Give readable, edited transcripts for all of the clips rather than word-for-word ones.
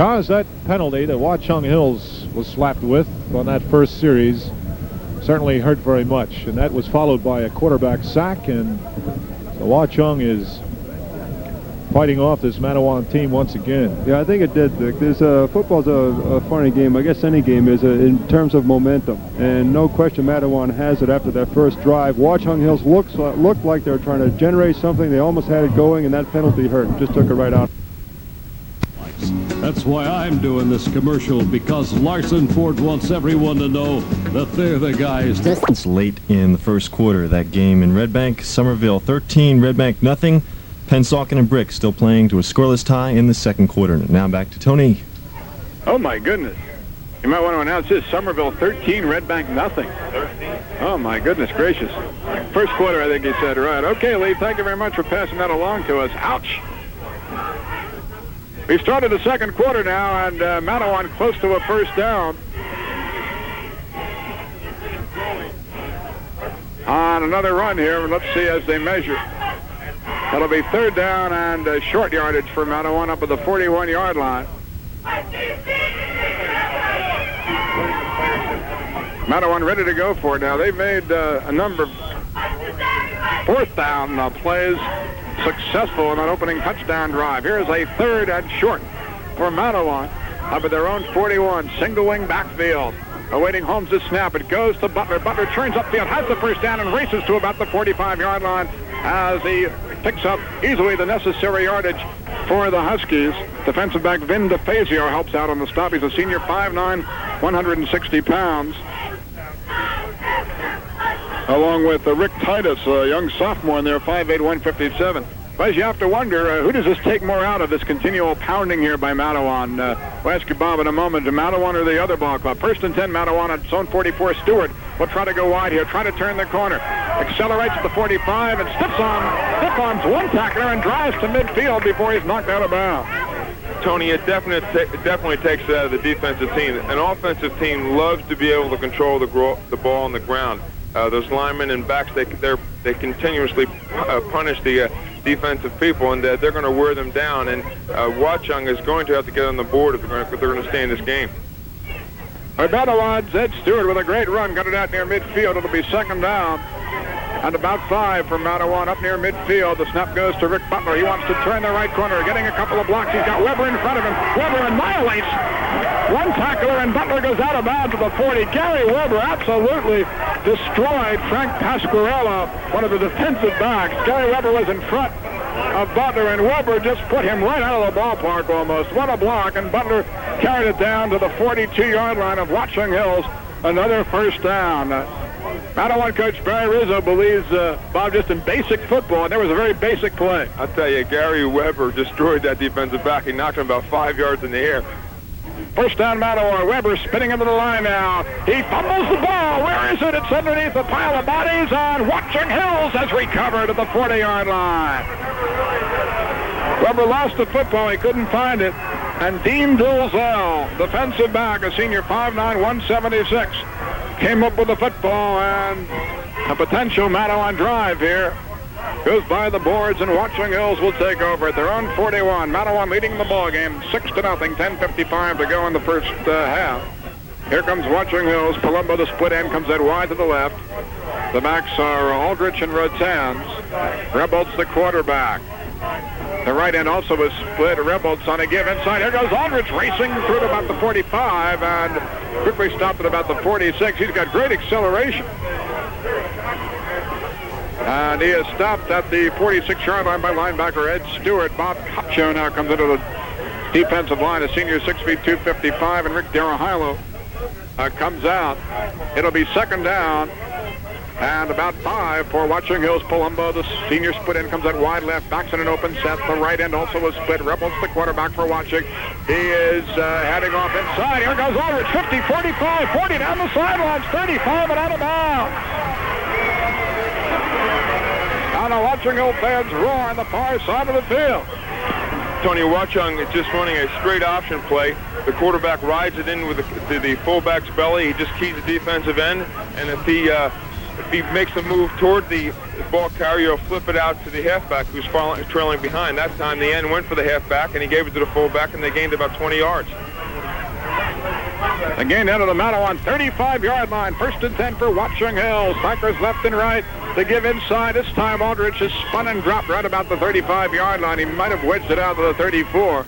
Because that penalty that Watchung Hills was slapped with on that first series certainly hurt very much, and that was followed by a quarterback sack, and so Watchung is fighting off this Matawan team once again. Yeah, I think it did, Dick. Football's a funny game. I guess any game is in terms of momentum. And no question Matawan has it after that first drive. Watchung Hills looked like they were trying to generate something. They almost had it going, and that penalty hurt. Just took it right out. That's why I'm doing this commercial, because Larson Ford wants everyone to know that they're the guys. It's late in the first quarter. That game in Red Bank, Somerville 13, Red Bank nothing. Pennsauken and Brick still playing to a scoreless tie in the second quarter. Now back to Tony. Oh my goodness. You might want to announce this. Somerville 13, Red Bank nothing. Oh my goodness gracious. First quarter, I think he said, right. Okay, Lee, thank you very much for passing that along to us. Ouch. We've started the second quarter now, and Matawan close to a first down. On another run here, let's see as they measure. That'll be third down and short yardage for Matawan up at the 41-yard line. Matawan ready to go for it now. They've made a number of fourth down plays successful in that opening touchdown drive. Here's a third and short for Matawan up at their own 41, single wing backfield. Awaiting Holmes' snap. It goes to Butler. Butler turns upfield, has the first down, and races to about the 45-yard line as he picks up easily the necessary yardage for the Huskies. Defensive back Vin DeFazio helps out on the stop. He's a senior, 5'9", 160 pounds. Along with Rick Titus, a young sophomore in there, 5'8", 157. But you have to wonder, who does this take more out of, this continual pounding here by Matawan? We'll ask you, Bob, in a moment. To Matawan or the other ball club? First and 10, Matawan at zone 44. Stewart will try to go wide here, try to turn the corner. Accelerates at the 45 and stiff-arms one tackler and drives to midfield before he's knocked out of bounds. Tony, it definitely takes it out of the defensive team. An offensive team loves to be able to control the ball on the ground. Those linemen and backs, they continuously punish the defensive people, and they're going to wear them down. And Watchung is going to have to get on the board if they're going to stay in this game. Matawan, Ed Stewart with a great run, got it out near midfield. It'll be second down and about 5 for Matawan up near midfield. The snap goes to Rick Butler. He wants to turn the right corner, getting a couple of blocks. He's got Weber in front of him. Weber annihilates one tackler, and Butler goes out of bounds to the 40. Gary Weber absolutely destroyed Frank Pasquarello, one of the defensive backs. Gary Weber was in front of Butler, and Weber just put him right out of the ballpark almost. What a block, and Butler carried it down to the 42-yard line of Watchung Hills. Another first down. Matawan coach Barry Rizzo believes, Bob, just in basic football, and there was a very basic play. I'll tell you, Gary Weber destroyed that defensive back. He knocked him about 5 yards in the air. First down, Matawan. Weber spinning into the line now. He fumbles the ball. Where is it? It's underneath the pile of bodies, and Watchung Hills has recovered at the 40-yard line. Weber lost the football. He couldn't find it. And Dean Dilzell, defensive back, a senior, 5'9", 176, came up with the football, and a potential Matawan drive here goes by the boards, and Watchung Hills will take over at their own 41. Matawan leading the ball game 6-0, 10:55 to go in the first half. Here comes Watchung Hills. Palumbo, the split end, comes out wide to the left. The backs are Aldrich and Rotanz. Rebholz, the quarterback. The right end also was split. Rebholz on a give inside. Here goes Aldrich racing through to about the 45 and quickly stopped at about the 46. He's got great acceleration. And he is stopped at the 46-yard line by linebacker Ed Stewart. Bob Copcho now comes into the defensive line, a senior, 6 feet 255, and Rick Darahilo comes out. It'll be second down and about 5 for Watchung Hills. Palumbo, the senior, split end, comes out wide left, backs in an open set. The right end also was split. Rebholz, the quarterback for Watchung. He is heading off inside. Here goes Aldrich, 50, 45, 40 down the sidelines, 35 and out of bounds. Now the Watchung Hill fans roar on the far side of the field. Tony, Watchung is just running a straight option play. The quarterback rides it in with to the fullback's belly. He just keys the defensive end, and if he if he makes a move toward the ball carrier, he'll flip it out to the halfback who's trailing behind. That time the end went for the halfback, and he gave it to the fullback, and they gained about 20 yards. The gain out of the Matawan 35-yard line. 1st and 10 for Watchung Hills. Backers left and right to give inside. This time Aldrich has spun and dropped right about the 35-yard line. He might have wedged it out to the 34.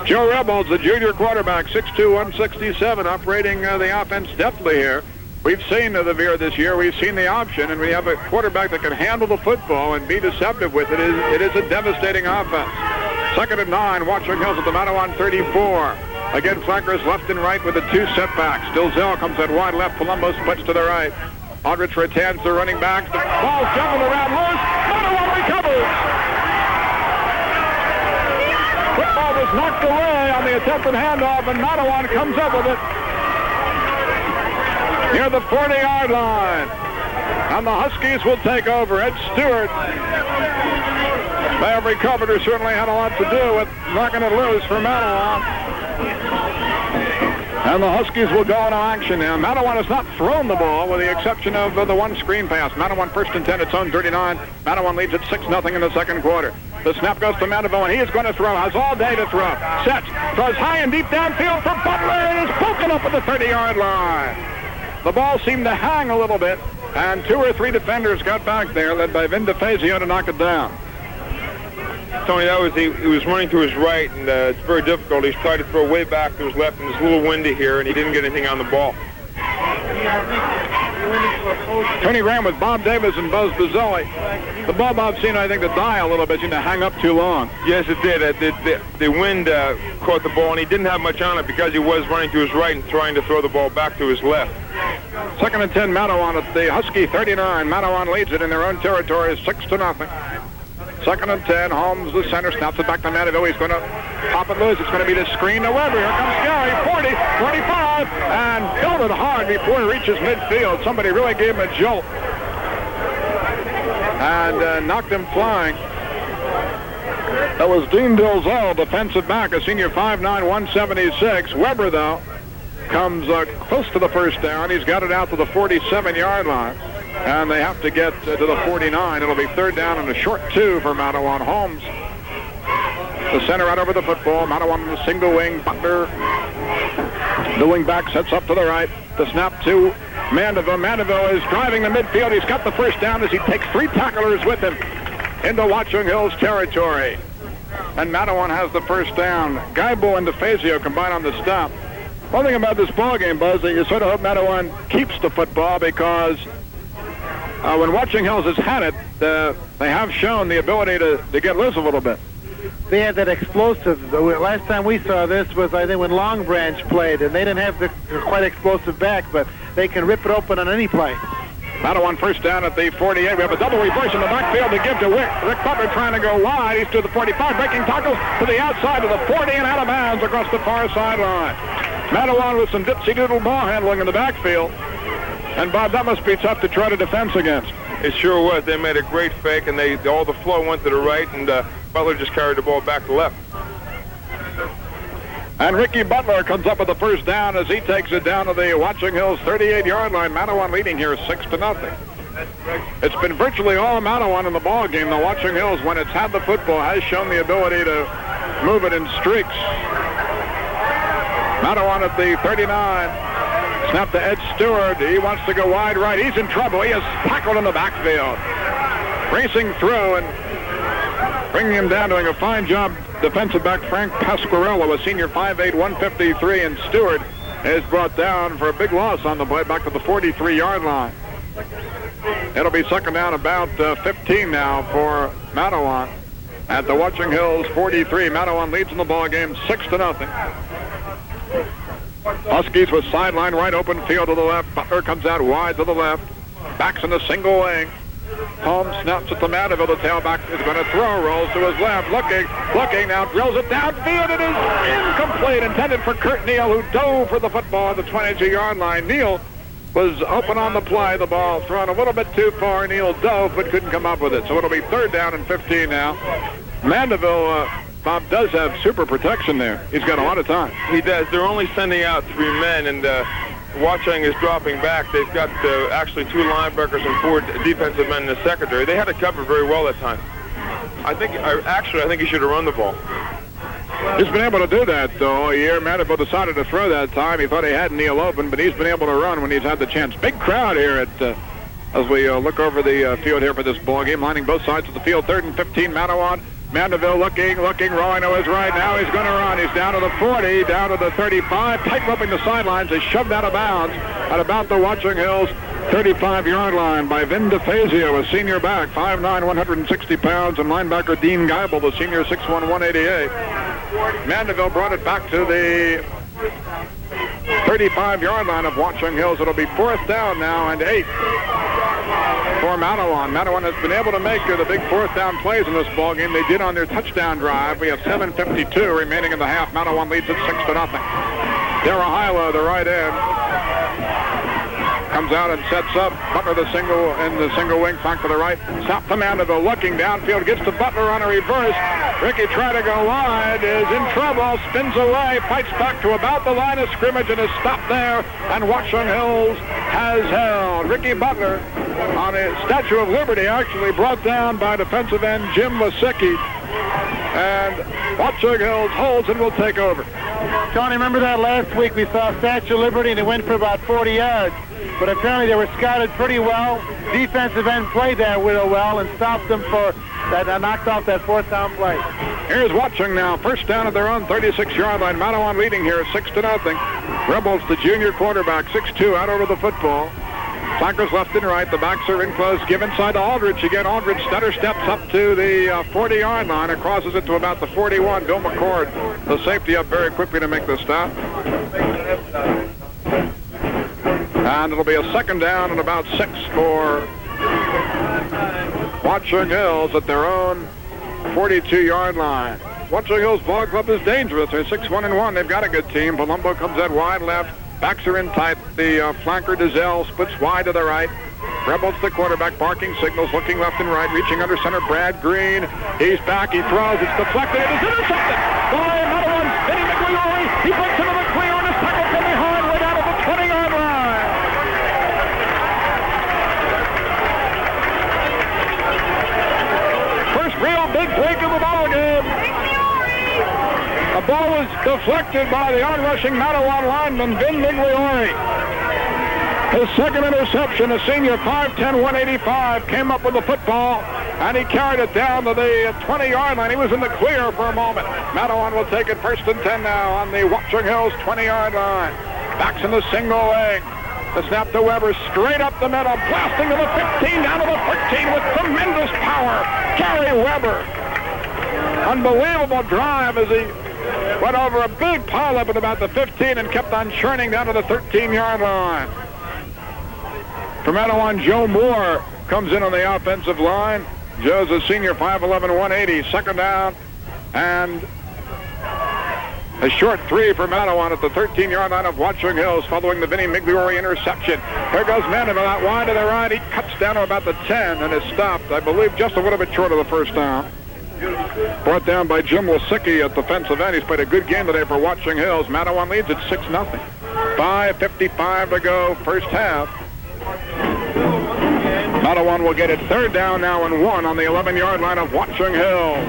Joe Rebels, the junior quarterback, 6'2", 167, operating the offense deftly here. We've seen the veer this year. We've seen the option, and we have a quarterback that can handle the football and be deceptive with it. It is a devastating offense. 2nd and 9, Watchung Hills at the Matawan 34. Again, flankers left and right with the 2 setbacks. Dilzell comes at wide left. Palumbo splits to the right. Aldrich returns the running back. The ball's jumping around loose. Matawan recovers. Football was knocked away on the attempted handoff, and Matawan comes up with it near the 40-yard line. And the Huskies will take over. Ed Stewart may have recovered, or certainly had a lot to do with knocking it loose for Matawan. And the Huskies will go into action now. Matawan has not thrown the ball with the exception of the one screen pass. Matawan 1st and 10, its own 39. Matawan leads at 6-0 in the 2nd quarter. The snap goes to Matawan. He is going to throw. Has all day to throw. Sets. Throws high and deep downfield for Butler. It is broken up at the 30-yard line. The ball seemed to hang a little bit, and 2 or 3 defenders got back there, led by Vin DeFazio, to knock it down. Tony, that was he was running to his right, and it's very difficult. He's tried to throw way back to his left, and it's a little windy here, and he didn't get anything on the ball. Tony ran with Bob Davis and Buzz Bazzelli. The ball, Bob, seemed, I think, to die a little bit, seemed to hang up too long. Yes, it did. The wind caught the ball, and he didn't have much on it because he was running to his right and trying to throw the ball back to his left. 2nd and 10, Matawan at the Husky 39. Matawan leads it in their own territory, 6-0. 2nd and 10, Holmes, the center, snaps it back to Mandeville. He's going to pop it loose. It's going to be the screen to Weber. Here comes Gary, 40, 45, and built it hard before he reaches midfield. Somebody really gave him a jolt and knocked him flying. That was Dean Dilzell, defensive back, a senior 5'9", 176. Weber, though, comes close to the first down. He's got it out to the 47-yard line. And they have to get to the 49. It'll be 3rd down and a short 2 for Matawan. Holmes, the center, right over the football. Matawan in the single wing. Butler, the wing back, sets up to the right. The snap to Mandeville. Mandeville is driving the midfield. He's got the first down as he takes 3 tacklers with him into Watchung Hills territory. And Matawan has the first down. Gaibo and DeFazio combine on the stop. One thing about this ball game, Buzz, that you sort of hope Matawan keeps the football, because when Watchung Hills has had it, they have shown the ability to get loose a little bit. They have that explosive. The last time we saw this was, I think, when Long Branch played, and they didn't have the quite explosive back, but they can rip it open on any play. Matawan 1st down at the 48. We have a double reverse in the backfield to give to Rick. Rick Butler trying to go wide. He's to the 45, breaking tackles to the outside of the 40 and out of bounds across the far sideline. Matawan with some dipsy-doodle ball handling in the backfield. And, Bob, that must be tough to try to defense against. It sure was. They made a great fake, and all the flow went to the right, and Butler just carried the ball back to left. And Ricky Butler comes up with the first down as he takes it down to the Watchung Hills 38-yard line. Matawan leading here 6-0. It's been virtually all Matawan in the ball game. The Watchung Hills, when it's had the football, has shown the ability to move it in streaks. Matawan at the 39. Snap to Ed Stewart. He wants to go wide right. He's in trouble. He is tackled in the backfield. Racing through and bringing him down, doing a fine job. Defensive back Frank Pasquarello, a senior 5'8", 153, and Stewart is brought down for a big loss on the play back to the 43-yard line. It'll be 2nd down, about 15 now for Matawan at the Watchung Hills 43. Matawan leads in the ball game 6-0. Huskies with sideline right, open field to the left. Butler comes out wide to the left. Backs in the single wing. Holmes snaps it to Mandeville. The tailback is going to throw. Rolls to his left. Looking now. Drills it downfield. It is incomplete. Intended for Kurt Neal, who dove for the football at the 22-yard line. Neal was open on the play. The ball thrown a little bit too far. Neal dove but couldn't come up with it. So it'll be 3rd down and 15 now. Mandeville, Bob, does have super protection there. He's got a lot of time. He does. They're only sending out 3 men, and Watchung is dropping back. They've got actually 2 linebackers and 4 defensive men in the secondary. They had to cover very well that time. I think he should have run the ball. He's been able to do that, though, all year. Mandeville decided to throw that time. He thought he had Neil open, but he's been able to run when he's had the chance. Big crowd here as we look over the field here for this ball game, lining both sides of the field. 3rd and 15, Matawan. Mandeville looking, rolling to his right. Now he's going to run. He's down to the 40, down to the 35, tight-roping the sidelines. He's shoved out of bounds at about the Watchung Hills 35-yard line by Vin DeFazio, a senior back, 5'9", 160 pounds, and linebacker Dean Geibel, the senior, 6'1", 188. Mandeville brought it back to the 35-yard line of Watchung Hills. It'll be 4th down now and 8 for Matawan. Matawan has been able to make the big 4th down plays in this ball game. They did on their touchdown drive. We have 7:52 remaining in the half. Matawan leads it 6-0. Darahilo, the right end, comes out and sets up. Butler the single wing flank for the right. Stop to Mandeville, looking downfield, gets to Butler on a reverse. Ricky trying to go wide, is in trouble, spins away, fights back to about the line of scrimmage and is stopped there. And Watchung Hills has held. Ricky Butler on a Statue of Liberty, actually brought down by defensive end Jim Wasicki. And Watchung Hills holds and will take over. Tony, remember that last week we saw Statue of Liberty and it went for about 40 yards. But apparently they were scouted pretty well. Defensive end played that real well and stopped them for that, knocked off that 4th down play. Here's Watchung now, 1st down at their own 36-yard line. Matawan leading here 6-0. Rebels, the junior quarterback, 6'2", out over the football. Flankers left and right. The backs are in close. Give inside to Aldridge. Again, Aldridge stutter steps up to the 40-yard line and crosses it to about the 41. Bill McCord, the safety, up very quickly to make the stop. And it'll be a 2nd down and about 6 for Watchung Hills at their own 42-yard line. Watchung Hills Ball Club is dangerous. They're 6-1-1. They've got a good team. Palumbo comes out wide left. Backs are in tight. The flanker Dizelle splits wide to the right. Rebels the quarterback, barking signals, looking left and right, reaching under center. Brad Green. He's back. He throws. It's deflected. It is intercepted by another one. Vinny McLeary. He breaks into the clear and is tackled from behind right out of the 20-yard line. First real big break of the ball game. The ball was deflected by the on-rushing Matawan lineman, Vin Migliore. His 2nd interception, a senior, 5'10", 185, came up with the football, and he carried it down to the 20-yard line. He was in the clear for a moment. Matawan will take it 1st and 10 now on the Watchung Hills 20-yard line. Backs in the single leg. The snap to Weber, straight up the middle, blasting to the 15, down to the 13 with tremendous power. Gary Weber. Unbelievable drive as he went over a big pile up at about the 15 and kept on churning down to the 13-yard line. For Matawan, Joe Moore comes in on the offensive line. Joe's a senior, 5'11", 180. 2nd down and a short 3 for Matawan at the 13-yard line of Watchung Hills following the Vinny Migliore interception. Here goes Mandeville out wide to the right. He cuts down to about the 10 and is stopped, I believe, just a little bit short of the 1st down. Brought down by Jim Wasicki at defensive end. He's played a good game today for Watchung Hills. Matawan leads at 6-0. 5:55 to go, 1st half. Matawan will get it 3rd down now and 1 on the 11-yard line of Watchung Hills.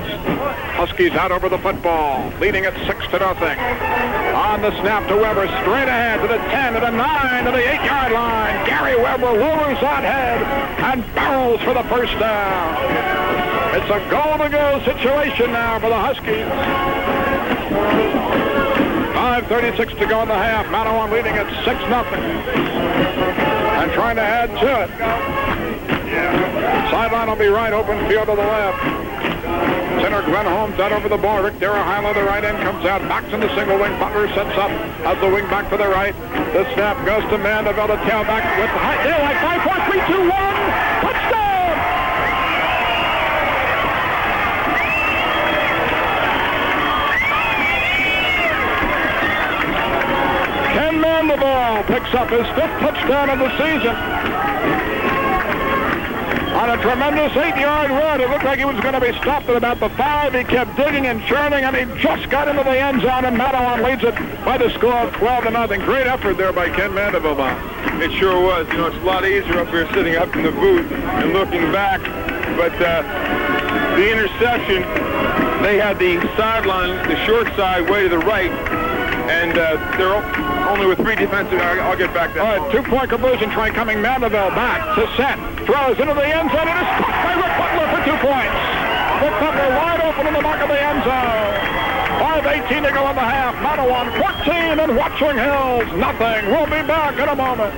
Huskies out over the football, leading at 6-0. On the snap to Weber, straight ahead to the 10, to the 9, to the 8-yard line. Gary Weber lowers that head and barrels for the 1st down. It's a goal-to-go situation now for the Huskies. 5:36 to go in the half. Matawan leading at 6-0. And trying to add to it. Sideline will be right, open field to the left. Center Glenn Holmes out over the ball. Rick Darahilo, the right end, comes out, backs in the single wing. Butler sets up as the wing back for the right. The snap goes to Mandeville, the tailback with the high. They're like 5, 4, 3, 2, 1. Touchdown! Ken Mandeville picks up his 5th touchdown of the season. on a tremendous 8-yard run. It looked like he was going to be stopped at about the 5. He kept digging and churning, and he just got into the end zone, and Matawan leads it by the score of 12-0. Great effort there by Ken Mandeville. It sure was. You know, it's a lot easier up here sitting up in the booth and looking back, but the interception, they had the sideline, the short side way to the right, and they're only with 3 defensive. I'll get back to that. All right, 2-point conversion try coming. Mandeville back to set. Throws into the end zone. It is caught by Rick Butler for 2 points. Rick Butler wide open in the back of the end zone. 5:18 to go in the half. Matawan 14 and Watchung Hills nothing. We'll be back in a moment.